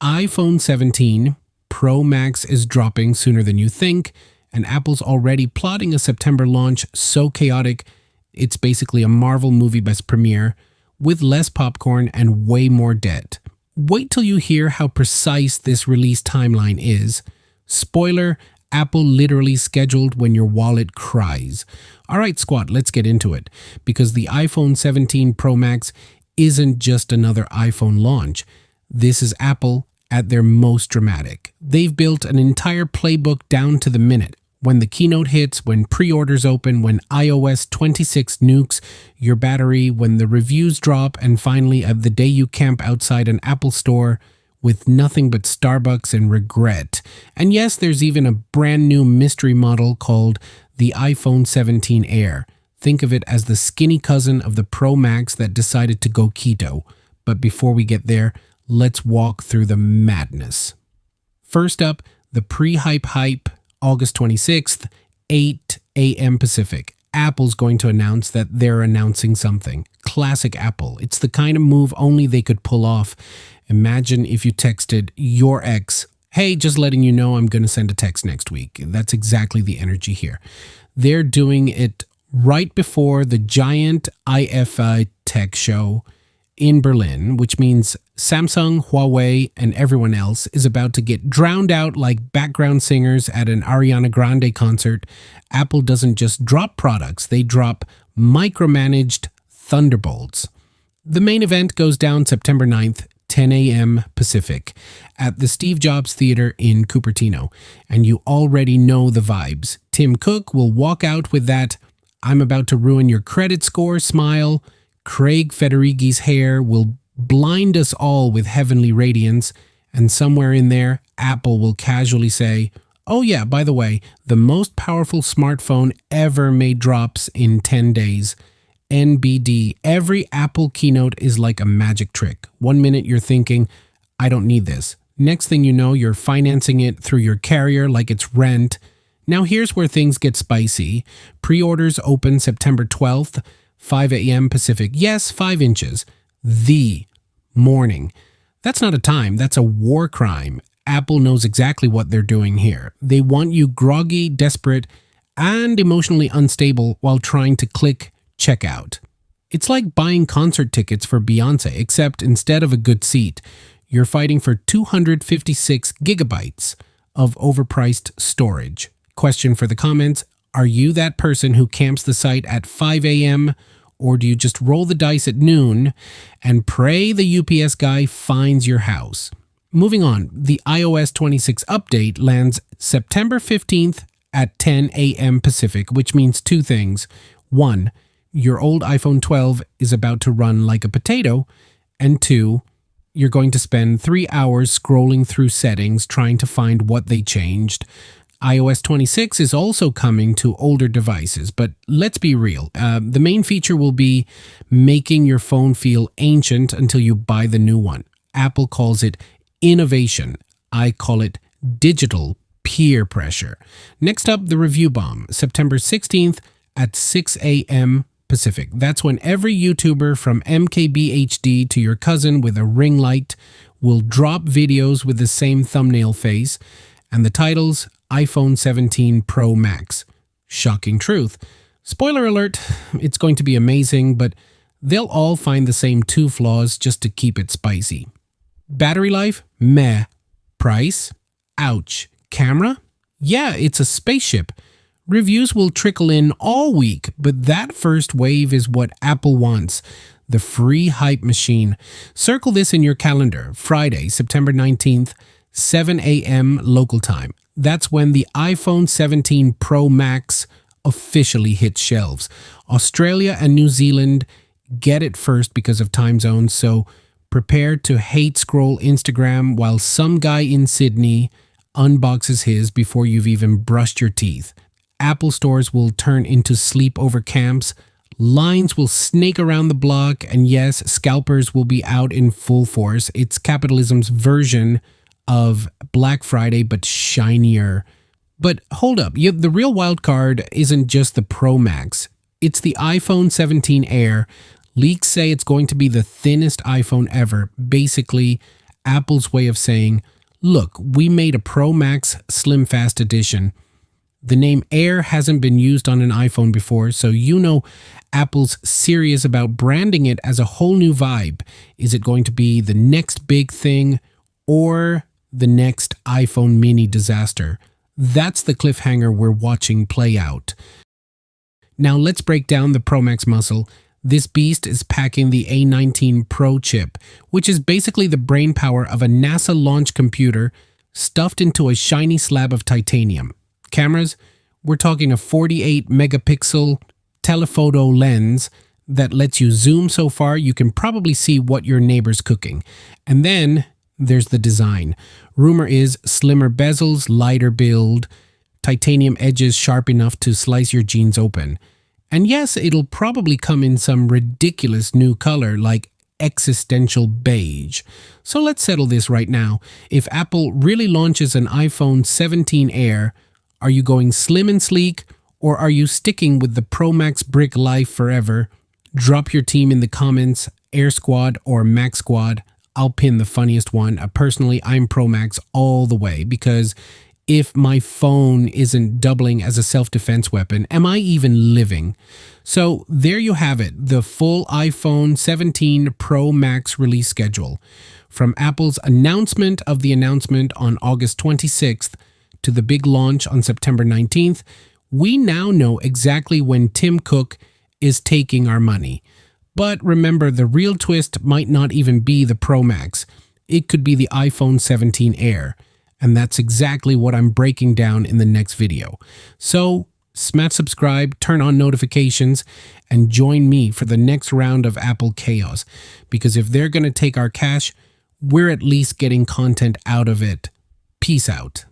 iPhone 17 Pro Max is dropping sooner than you think, and Apple's already plotting a September launch so chaotic, it's basically a Marvel movie best premiere, with less popcorn and way more debt. Wait till you hear how precise this release timeline is. Spoiler, Apple literally scheduled when your wallet cries. Alright squad, let's get into it, because the iPhone 17 Pro Max isn't just another iPhone launch. This is Apple at their most dramatic. They've built an entire playbook down to the minute. When the Keynote hits, when pre-orders open, when iOS 26 nukes your battery, when the reviews drop, and finally the day you camp outside an Apple store with nothing but Starbucks and regret. And yes, there's even a brand new mystery model called the iPhone 17 Air. Think of it as the skinny cousin of the Pro Max that decided to go keto. But before we get there, let's walk through the madness. First up, the pre-hype hype, August 26th, 8 a.m. Pacific. Apple's going to announce that they're announcing something. Classic Apple. It's the kind of move only they could pull off. Imagine if you texted your ex, hey, just letting you know I'm going to send a text next week. That's exactly the energy here. They're doing it right before the giant IFI tech show in Berlin, which means Samsung, Huawei, and everyone else is about to get drowned out like background singers at an Ariana Grande concert. Apple doesn't just drop products, they drop micromanaged thunderbolts. The main event goes down September 9th, 10 a.m. Pacific, at the Steve Jobs Theater in Cupertino, and you already know the vibes. Tim Cook will walk out with that "I'm about to ruin your credit score" smile. Craig Federighi's hair will blind us all with heavenly radiance, and somewhere in there, Apple will casually say, "Oh yeah, by the way, the most powerful smartphone ever made drops in 10 days. NBD, every Apple keynote is like a magic trick. 1 minute you're thinking, I don't need this. Next thing you know, you're financing it through your carrier like it's rent. Now here's where things get spicy. Pre-orders open September 12th, 5 a.m. Pacific. Yes, 5 inches. The morning. That's not a time, that's a war crime. Apple knows exactly what they're doing here. They want you groggy, desperate, and emotionally unstable while trying to click checkout. It's like buying concert tickets for Beyonce, except instead of a good seat, you're fighting for 256 gigabytes of overpriced storage. Question for the comments, are you that person who camps the site at 5 a.m., or do you just roll the dice at noon and pray the UPS guy finds your house? Moving on, the iOS 26 update lands September 15th at 10 a.m. Pacific, which means two things. One, your old iPhone 12 is about to run like a potato, and two, you're going to spend 3 hours scrolling through settings trying to find what they changed. iOS 26 is also coming to older devices, but let's be real. The main feature will be making your phone feel ancient until you buy the new one. Apple calls it innovation. I call it digital peer pressure. Next up, the review bomb, September 16th at 6 a.m. Pacific. That's when every YouTuber from MKBHD to your cousin with a ring light will drop videos with the same thumbnail face, and the titles, iPhone 17 Pro Max. Shocking truth. Spoiler alert, it's going to be amazing, but they'll all find the same 2 flaws just to keep it spicy. Battery life? Meh. Price? Ouch. Camera? Yeah, it's a spaceship. Reviews will trickle in all week, but that first wave is what Apple wants. The free hype machine. Circle this in your calendar. Friday, September 19th, 7 a.m. local time. That's when the iPhone 17 Pro Max officially hits shelves. Australia and New Zealand get it first because of time zones, so prepare to hate scroll Instagram while some guy in Sydney unboxes his before you've even brushed your teeth. Apple stores will turn into sleepover camps, lines will snake around the block, and yes, scalpers will be out in full force. It's capitalism's version of Black Friday, but shinier. But hold up, the real wild card isn't just the Pro Max. It's the iPhone 17 Air. Leaks say it's going to be the thinnest iPhone ever. Basically, Apple's way of saying, look, we made a Pro Max Slim Fast Edition. The name Air hasn't been used on an iPhone before, so you know Apple's serious about branding it as a whole new vibe. Is it going to be the next big thing or the next iPhone mini disaster? That's the cliffhanger we're watching play out. Now let's break down the Pro Max muscle. This beast is packing the A19 Pro chip, which is basically the brainpower of a NASA launch computer stuffed into a shiny slab of titanium. Cameras, we're talking a 48 megapixel telephoto lens that lets you zoom so far you can probably see what your neighbor's cooking. And then there's the design. Rumor is slimmer bezels, lighter build, titanium edges sharp enough to slice your jeans open. And yes, it'll probably come in some ridiculous new color like existential beige. So let's settle this right now. If Apple really launches an iPhone 17 Air, are you going slim and sleek, or are you sticking with the Pro Max brick life forever? Drop your team in the comments, Air Squad or Max Squad. I'll pin the funniest one. Personally, I'm Pro Max all the way, because if my phone isn't doubling as a self-defense weapon, am I even living? So there you have it, the full iPhone 17 Pro Max release schedule. From Apple's announcement of the announcement on August 26th to the big launch on September 19th, we now know exactly when Tim Cook is taking our money. But remember, the real twist might not even be the Pro Max. It could be the iPhone 17 Air. And that's exactly what I'm breaking down in the next video. So smash subscribe, turn on notifications, and join me for the next round of Apple chaos. Because if they're going to take our cash, we're at least getting content out of it. Peace out.